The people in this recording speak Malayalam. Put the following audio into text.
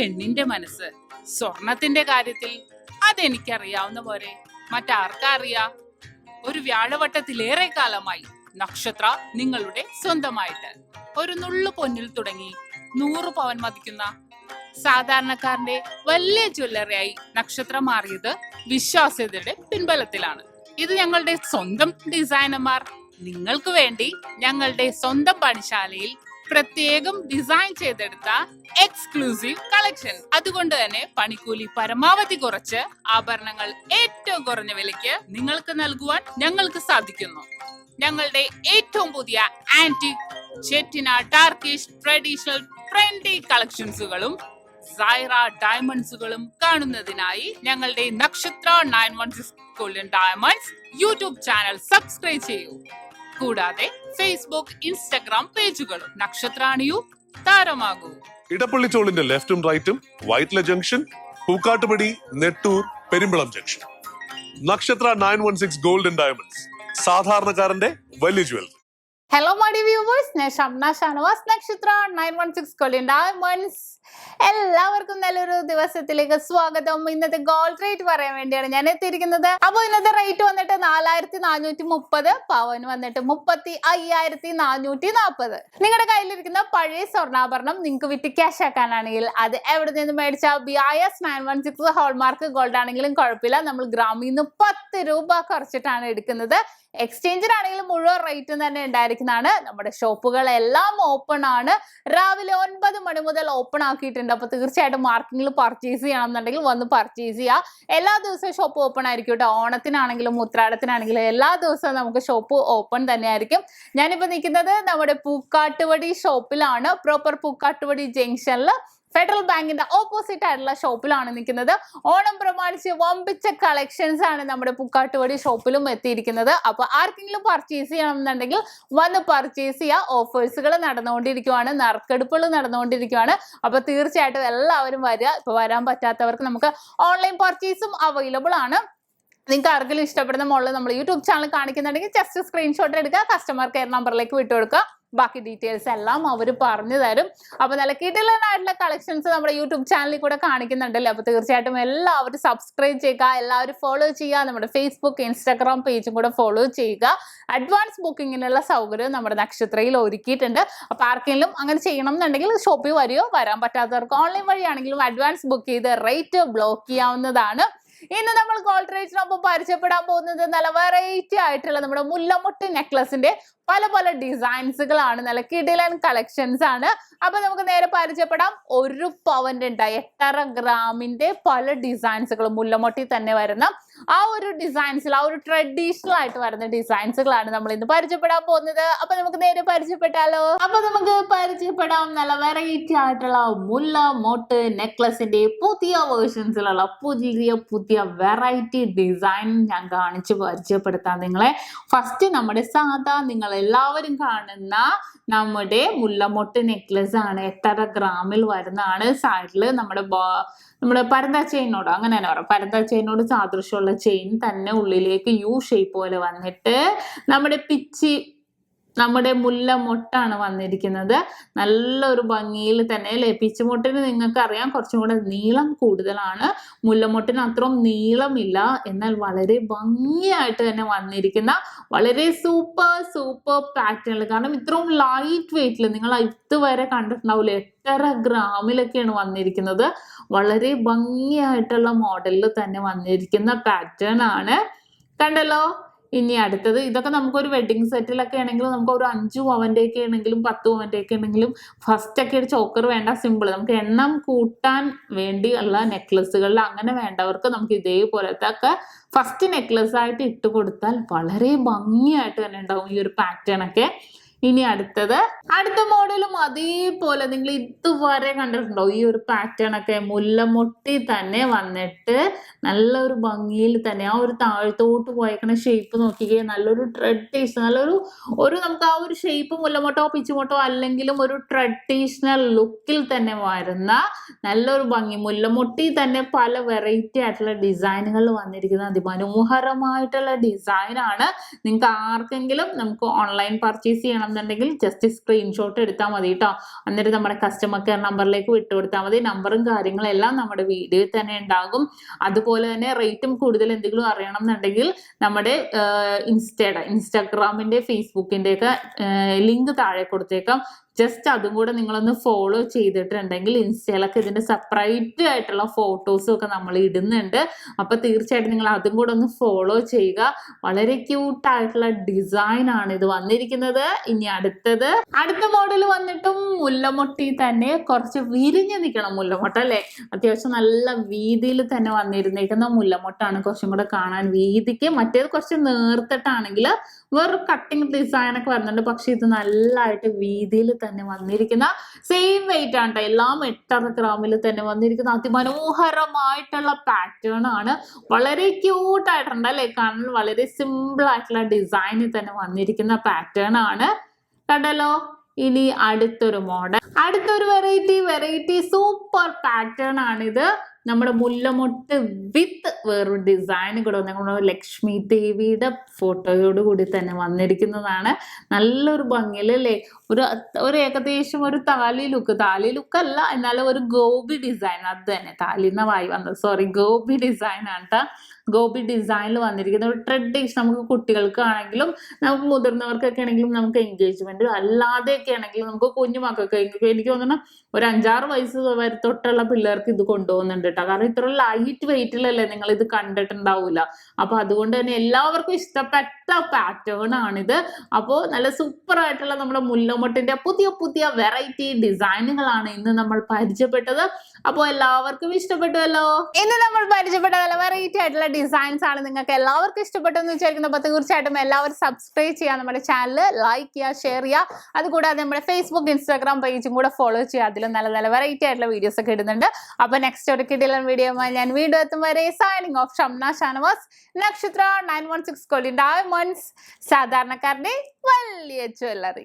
പെണ്ണിന്റെ മനസ്സ്. സ്വർണത്തിന്റെ കാര്യത്തിൽ അതെനിക്കറിയാവുന്ന പോലെ മറ്റാർക്കറിയാ? ഒരു വ്യാഴവട്ടത്തിലേറെ കാലമായി നക്ഷത്ര നിങ്ങളുടെ സ്വന്തമായിട്ട്. ഒരു നുള്ളു പൊന്നിൽ തുടങ്ങി 100 പവൻ മതിക്കുന്ന സാധാരണക്കാരന്റെ വലിയ ജ്വല്ലറിയായി നക്ഷത്രം മാറിയത് വിശ്വാസ്യതയുടെ പിൻബലത്തിലാണ്. ഇത് ഞങ്ങളുടെ സ്വന്തം ഡിസൈനർമാർ നിങ്ങൾക്ക് വേണ്ടി ഞങ്ങളുടെ സ്വന്തം പണിശാലയിൽ പ്രത്യേകം ഡിസൈൻ ചെയ്തെടുത്ത എക്സ്ക്ലൂസീവ് കളക്ഷൻ. അതുകൊണ്ട് തന്നെ പണിക്കൂലി പരമാവധി കുറച്ച് ആഭരണങ്ങൾ ഏറ്റവും കുറഞ്ഞ വിലയ്ക്ക് നിങ്ങൾക്ക് നൽകുവാൻ ഞങ്ങൾക്ക് സാധിക്കുന്നു. ഞങ്ങളുടെ ഏറ്റവും പുതിയ ആന്റിക്, ചെറ്റിന, ടർക്കിഷ്, ട്രഡീഷണൽ, ട്രെൻഡി കളക്ഷൻസുകളും സൈറ ഡയമണ്ട്സുകളും കാണുന്നതിനായി ഞങ്ങളുടെ Nakshatra 916 golden diamonds YouTube channel subscribe ചെയ്യൂ. കൂടാതെ ഫേസ്ബുക്ക്, ഇൻസ്റ്റഗ്രാം പേജുകളും. നക്ഷത്രാണിയു താരമാകൂ. ഇടപ്പള്ളിച്ചോളിന്റെ ലെഫ്റ്റും റൈറ്റും വൈറ്റ്ല ജംഗ്ഷൻ, പൂക്കാട്ടുപടി, നെട്ടൂർ, പെരുമ്പളം ജംഗ്ഷൻ. നക്ഷത്ര 916 ഗോൾഡൻ ഡയമണ്ട്സ്, സാധാരണക്കാരന്റെ വലിയ ജ്വല്ലറി. ഹലോ മൈ വ്യൂവേഴ്സ്, ഞാൻ ഷംന ഷാനവാസ്, നക്ഷത്ര 916 ഗോൾഡൻ ഡയമണ്ട്സ്. എല്ലാവർക്കും നല്ലൊരു ദിവസത്തിലേക്ക് സ്വാഗതം. ഇന്നത്തെ ഗോൾഡ് റേറ്റ് പറയാൻ വേണ്ടിയാണ് ഞാൻ എത്തിയിരിക്കുന്നത്. അപ്പോൾ ഇന്നത്തെ റേറ്റ് വന്നിട്ട് 4430, പവന് വന്നിട്ട് 35,440. നിങ്ങളുടെ കയ്യിലിരിക്കുന്ന പഴയ സ്വർണ്ണാഭരണം നിങ്ങൾക്ക് വിറ്റ് ക്യാഷ് ആക്കാനാണെങ്കിൽ അത് എവിടെ നിന്ന് മേടിച്ചാൽ BIS 916 ഹോൾമാർക്ക് ഗോൾഡ് ആണെങ്കിലും കുഴപ്പമില്ല. നമ്മൾ ഗ്രാമിൽ നിന്ന് 10 രൂപ കുറച്ചിട്ടാണ് എടുക്കുന്നത്. എക്സ്ചേഞ്ചിനാണെങ്കിലും മുഴുവൻ റേറ്റ് തന്നെ ഉണ്ടായിരിക്കുന്നതാണ്. നമ്മുടെ ഷോപ്പുകളെല്ലാം ഓപ്പൺ ആണ്. രാവിലെ 9 മണി മുതൽ ഓപ്പൺ ആക്കിയിട്ടുണ്ട്. അപ്പൊ തീർച്ചയായിട്ടും മാർക്കിങ്ങിൽ പർച്ചേസ് ചെയ്യണം എന്നുണ്ടെങ്കിൽ വന്ന് പർച്ചേസ് ചെയ്യുക. എല്ലാ ദിവസവും ഷോപ്പ് ഓപ്പൺ ആയിരിക്കും കേട്ടോ. ഓണത്തിനാണെങ്കിലും ഉത്രാടത്തിനാണെങ്കിലും എല്ലാ ദിവസവും നമുക്ക് ഷോപ്പ് ഓപ്പൺ തന്നെ ആയിരിക്കും. ഞാനിപ്പോ നിൽക്കുന്നത് നമ്മുടെ പൂക്കാട്ടുപടി ഷോപ്പിലാണ്. പ്രോപ്പർ പൂക്കാട്ടുപടി ജംഗ്ഷനിൽ ഫെഡറൽ ബാങ്കിന്റെ ഓപ്പോസിറ്റ് ആയിട്ടുള്ള ഷോപ്പിലാണ് നിൽക്കുന്നത്. ഓണം പ്രമാണിച്ച് വമ്പിച്ച കളക്ഷൻസ് ആണ് നമ്മുടെ പൂക്കാട്ടുപടി ഷോപ്പിലും എത്തിയിരിക്കുന്നത്. അപ്പൊ ആർക്കെങ്കിലും പർച്ചേസ് ചെയ്യണം എന്നുണ്ടെങ്കിൽ വന്ന് പർച്ചേസ് ചെയ്യുക. ഓഫേഴ്സുകൾ നടന്നുകൊണ്ടിരിക്കുവാണ്, നറുക്കെടുപ്പുകൾ നടന്നുകൊണ്ടിരിക്കുവാണ്. അപ്പൊ തീർച്ചയായിട്ടും എല്ലാവരും വരിക. ഇപ്പൊ വരാൻ പറ്റാത്തവർക്ക് നമുക്ക് ഓൺലൈൻ പർച്ചേസും അവൈലബിൾ ആണ്. നിങ്ങൾക്ക് ആർക്കെങ്കിലും ഇഷ്ടപ്പെടുന്ന മോഡൽ നമ്മൾ യൂട്യൂബ് ചാനൽ കാണിക്കുന്നുണ്ടെങ്കിൽ ജസ്റ്റ് സ്ക്രീൻഷോട്ട് എടുക്കുക, കസ്റ്റമർ കെയർ നമ്പറിലേക്ക് വിട്ടുകൊടുക്കുക. ബാക്കി ഡീറ്റെയിൽസ് എല്ലാം അവർ പറഞ്ഞു തരും. അപ്പൊ നല്ല കിടിലനായിട്ടുള്ള കളക്ഷൻസ് നമ്മുടെ യൂട്യൂബ് ചാനലിൽ കൂടെ കാണിക്കുന്നുണ്ടല്ലോ. അപ്പൊ തീർച്ചയായിട്ടും എല്ലാവരും സബ്സ്ക്രൈബ് ചെയ്യുക, എല്ലാവരും ഫോളോ ചെയ്യുക. നമ്മുടെ ഫേസ്ബുക്ക്, ഇൻസ്റ്റാഗ്രാം പേജും കൂടെ ഫോളോ ചെയ്യുക. അഡ്വാൻസ് ബുക്കിങ്ങിനുള്ള സൗകര്യം നമ്മുടെ നക്ഷത്രയിൽ ഒരുക്കിയിട്ടുണ്ട്. അപ്പൊ ആർക്കെങ്കിലും അങ്ങനെ ചെയ്യണം എന്നുണ്ടെങ്കിൽ ഷോപ്പിൽ വരികയോ, വരാൻ പറ്റാത്തവർക്ക് ഓൺലൈൻ വഴിയാണെങ്കിലും അഡ്വാൻസ് ബുക്ക് ചെയ്ത് റേറ്റ് ബ്ലോക്ക് ചെയ്യാവുന്നതാണ്. ഇന്ന് നമ്മൾ ഗോൾഡ് റേറ്റിനൊപ്പം പരിചയപ്പെടാൻ പോകുന്നത് നല്ല വെറൈറ്റി ആയിട്ടുള്ള നമ്മുടെ മുല്ലമുട്ട് നെക്ലസിന്റെ പല പല ഡിസൈൻസുകളാണ്. നല്ല കിടിലൻ കളക്ഷൻസ് ആണ്. അപ്പൊ നമുക്ക് നേരെ പരിചയപ്പെടാം. 1 പവന്റെ 8.5 ഗ്രാമിന്റെ പല ഡിസൈൻസുകൾ മുല്ലമുട്ടിൽ തന്നെ വരുന്ന ആ ഒരു ഡിസൈൻസിൽ, ആ ഒരു ട്രഡീഷണൽ ആയിട്ട് വരുന്ന ഡിസൈൻസുകളാണ് നമ്മൾ ഇന്ന് പരിചയപ്പെടാൻ പോകുന്നത്. അപ്പൊ നമുക്ക് നേരെ പരിചയപ്പെട്ടാലോ. അപ്പൊ നമുക്ക് പരിചയപ്പെടാം നല്ല വെറൈറ്റി ആയിട്ടുള്ള മുല്ലമുട്ട് നെക്ലസിന്റെ പുതിയ വേർഷൻസിലുള്ള പുതിയ വെറൈറ്റി ഡിസൈൻ ഞാൻ കാണിച്ച് പരിചയപ്പെടുത്താം നിങ്ങളെ. ഫസ്റ്റ് നമ്മുടെ സാധാ നിങ്ങൾ എല്ലാവരും കാണുന്ന നമ്മുടെ മുല്ലമുട്ട് നെക്ലസ് ആണ്. 8.5 ഗ്രാമിൽ വരുന്നതാണ്. സൈഡില് നമ്മുടെ പരന്ത ചെയിനോട്, അങ്ങനെ തന്നെ പറയാം, പരന്ത ചെയിനോട് സാദൃശ്യമുള്ള ചെയിൻ തന്നെ ഉള്ളിലേക്ക് യു ഷേപ്പ് പോലെ വന്നിട്ട് നമ്മുടെ മുല്ലമുട്ടാണ് വന്നിരിക്കുന്നത്. നല്ലൊരു ഭംഗിയിൽ തന്നെ അല്ലേ. പിച്ചുമുട്ടിന് നിങ്ങൾക്ക് അറിയാം കുറച്ചും കൂടെ നീളം കൂടുതലാണ്, മുല്ലമുട്ടിന് അത്രയും നീളമില്ല. എന്നാൽ വളരെ ഭംഗിയായിട്ട് തന്നെ വന്നിരിക്കുന്ന വളരെ സൂപ്പർ പാറ്റേണിൽ, കാരണം ഇത്രയും ലൈറ്റ് വെയിറ്റിൽ നിങ്ങൾ ഇതുവരെ കണ്ടിട്ടുണ്ടാവില്ല. 8.5 ഗ്രാമിലൊക്കെയാണ് വന്നിരിക്കുന്നത്. വളരെ ഭംഗിയായിട്ടുള്ള മോഡലിൽ തന്നെ വന്നിരിക്കുന്ന പാറ്റേൺ ആണ്. കണ്ടല്ലോ. ഇനി അടുത്തത്, ഇതൊക്കെ നമുക്കൊരു വെഡിങ് സെറ്റിലൊക്കെ ആണെങ്കിലും നമുക്ക് ഒരു 5 പവന്റെ ഒക്കെ ആണെങ്കിലും 10 പവന്റെ ഒക്കെ ആണെങ്കിലും ഫസ്റ്റ് ഒക്കെ ഒരു ചോക്കർ വേണ്ട, സിമ്പിൾ നമുക്ക് എണ്ണം കൂട്ടാൻ വേണ്ടിയുള്ള നെക്ലസുകളിൽ അങ്ങനെ വേണ്ടവർക്ക് നമുക്ക് ഇതേപോലത്തെ ഒക്കെ ഫസ്റ്റ് നെക്ലസ് ആയിട്ട് ഇട്ട് കൊടുത്താൽ വളരെ ഭംഗിയായിട്ട് തന്നെ ഉണ്ടാവും ഈ ഒരു പാറ്റേൺ ഒക്കെ. ഇനി അടുത്ത മോഡലും അതേപോലെ നിങ്ങൾ ഇതുവരെ കണ്ടിട്ടുണ്ടോ ഈ ഒരു പാറ്റേൺ ഒക്കെ മുല്ലമുട്ടി തന്നെ വന്നിട്ട് നല്ലൊരു ഭംഗിയിൽ തന്നെ ആ ഒരു താഴത്തോട്ട് പോയേക്കണ ഷേപ്പ് നോക്കിക്കേ. നല്ലൊരു ട്രഡീഷണൽ, നല്ലൊരു നമുക്ക് ആ ഒരു ഷേപ്പ് മുല്ലമുട്ടോ പിച്ചുമുട്ടോ അല്ലെങ്കിലും ഒരു ട്രഡീഷണൽ ലുക്കിൽ തന്നെ വരുന്ന നല്ലൊരു ഭംഗി. മുല്ലമുട്ടി തന്നെ പല വെറൈറ്റി ആയിട്ടുള്ള ഡിസൈനുകൾ വന്നിരിക്കുന്ന അതിമനോഹരമായിട്ടുള്ള ഡിസൈനാണ്. നിങ്ങൾക്ക് ആർക്കെങ്കിലും നമുക്ക് ഓൺലൈൻ പർച്ചേസ് ചെയ്യണം എന്നുണ്ടെങ്കിൽ ജസ്റ്റ് സ്ക്രീൻഷോട്ട് എടുത്താൽ മതി കേട്ടോ. എന്നിട്ട് നമ്മുടെ കസ്റ്റമർ കെയർ നമ്പറിലേക്ക് വിട്ടുകൊടുത്താൽ മതി. നമ്പറും കാര്യങ്ങളും എല്ലാം നമ്മുടെ വീഡിയോയിൽ തന്നെ ഉണ്ടാകും. അതുപോലെ തന്നെ റേറ്റും കൂടുതൽ എന്തെങ്കിലും അറിയണം എന്നുണ്ടെങ്കിൽ നമ്മുടെ ഇൻസ്റ്റാഗ്രാമിന്റെ ഫേസ്ബുക്കിന്റെ ഒക്കെ ലിങ്ക് താഴെ കൊടുത്തേക്കാം. ജസ്റ്റ് അതും കൂടെ നിങ്ങളൊന്ന് ഫോളോ ചെയ്തിട്ടുണ്ടെങ്കിൽ ഇൻസ്റ്റയിലൊക്കെ ഇതിന്റെ സെപ്പറേറ്റ് ആയിട്ടുള്ള ഫോട്ടോസും ഒക്കെ നമ്മൾ ഇടുന്നുണ്ട്. അപ്പൊ തീർച്ചയായിട്ടും നിങ്ങൾ അതും കൂടെ ഒന്ന് ഫോളോ ചെയ്യുക. വളരെ ക്യൂട്ടായിട്ടുള്ള ഡിസൈൻ ആണ് ഇത് വന്നിരിക്കുന്നത്. ഇനി അടുത്ത മോഡൽ വന്നിട്ടും മുല്ലമൊട്ടി തന്നെ കുറച്ച് വിരിഞ്ഞ് നിൽക്കണം മുല്ലമൊട്ട അല്ലെ. അത്യാവശ്യം നല്ല വീതിയിൽ തന്നെ വന്നിരുന്നേക്കുന്ന മുല്ലമൊട്ടാണ്. കുറച്ചും കൂടെ കാണാൻ വീതിക്ക്. മറ്റേത് കുറച്ച് നേർത്തിട്ടാണെങ്കിൽ വേറൊരു കട്ടിങ് ഡിസൈൻ ഒക്കെ വരുന്നുണ്ട്. പക്ഷെ ഇത് നല്ലതായിട്ട് വീതിയിൽ തന്നെ വന്നിരിക്കുന്ന സെയിം വെയിറ്റ് ആണ്. എല്ലാം 8.5 ഗ്രാമിൽ തന്നെ വന്നിരിക്കുന്ന അതിമനോഹരമായിട്ടുള്ള പാറ്റേൺ ആണ്. വളരെ ക്യൂട്ട് ആയിട്ടുണ്ട് അല്ലെ. കാണാൻ വളരെ സിമ്പിൾ ആയിട്ടുള്ള ഡിസൈനിൽ തന്നെ വന്നിരിക്കുന്ന പാറ്റേൺ ആണ്. കണ്ടല്ലോ. ഇനി അടുത്തൊരു മോഡൽ, അടുത്തൊരു വെറൈറ്റി സൂപ്പർ പാറ്റേൺ ആണിത്. നമ്മുടെ മുല്ലമൊട്ട് വിത്ത് വേറൊരു ഡിസൈൻ കൂടെ നമ്മുടെ ലക്ഷ്മി ദേവിയുടെ ഫോട്ടോയോട് കൂടി തന്നെ വന്നിരിക്കുന്നതാണ്. നല്ലൊരു ഭംഗിയിലല്ലേ. ഒരു ഏകദേശം ഒരു താലി ലുക്ക് അല്ല, എന്നാലും ഒരു ഗോപി ഡിസൈൻ. അത് തന്നെ താലിന്ന വായി വന്നത്, സോറി, ഗോപി ഡിസൈൻ ആണ് കേട്ടോ. ഗോപി ഡിസൈനിൽ വന്നിരിക്കുന്ന ഒരു ട്രഡീഷൻ. നമുക്ക് കുട്ടികൾക്കാണെങ്കിലും നമുക്ക് മുതിർന്നവർക്കൊക്കെ ആണെങ്കിലും നമുക്ക് എൻഗേജ്മെന്റ് അല്ലാതെയൊക്കെ ആണെങ്കിലും നമുക്ക് കുഞ്ഞുമക്കൾക്ക് എനിക്ക് തോന്നുന്നു ഒരു 5-6 വയസ്സ് തൊട്ടുള്ള പിള്ളേർക്ക് ഇത് കൊണ്ടുപോകുന്നുണ്ട് കേട്ടോ. കാരണം ഇത്ര ലൈറ്റ് വെയിറ്റിലല്ലേ നിങ്ങൾ ഇത് കണ്ടിട്ടുണ്ടാവൂല. അപ്പൊ അതുകൊണ്ട് തന്നെ എല്ലാവർക്കും ഇഷ്ടപ്പെട്ട പാറ്റേൺ ആണിത്. അപ്പോൾ നല്ല സൂപ്പർ ആയിട്ടുള്ള നമ്മുടെ മുല്ലമൊട്ടിന്റെ പുതിയ വെറൈറ്റി ഡിസൈനുകളാണ് ഇന്ന് നമ്മൾ പരിചയപ്പെട്ടത്. അപ്പോൾ എല്ലാവർക്കും ഇഷ്ടപ്പെട്ടുവല്ലോ. ഇന്ന് നമ്മൾ പരിചയപ്പെട്ട നല്ല വെറൈറ്റി ആയിട്ടുള്ള ഡിസൈൻസ് ആണ്. നിങ്ങൾക്ക് എല്ലാവർക്കും ഇഷ്ടപ്പെട്ടു എന്ന് വിചാരിക്കുന്നു. അപ്പോൾ തീർച്ചയായിട്ടും എല്ലാവരും സബ്സ്ക്രൈബ് ചെയ്യുക, നമ്മുടെ ചാനൽ ലൈക്ക് ചെയ്യുക, ഷെയർ ചെയ്യുക. അതുകൂടാതെ നമ്മുടെ ഫേസ്ബുക്ക് ഇൻസ്റ്റാഗ്രാം പേജും കൂടെ ഫോളോ ചെയ്യുക. അതിൽ നല്ല വെറൈറ്റി ആയിട്ടുള്ള വീഡിയോസ് ഒക്കെ ഇടുന്നുണ്ട്. അപ്പൊ നെക്സ്റ്റ് ഒരു കിടിലൻ വീഡിയോയുമായി ഞാൻ വീണ്ടും എത്തും വരെ സൈനിങ് ഓഫ്. ഷംന ഷാനവാസ്, നക്ഷത്ര 916 ഗോൾഡൻ ഡയമണ്ട്സ്, സാധാരണക്കാരുടെ വലിയ ജ്വല്ലറി.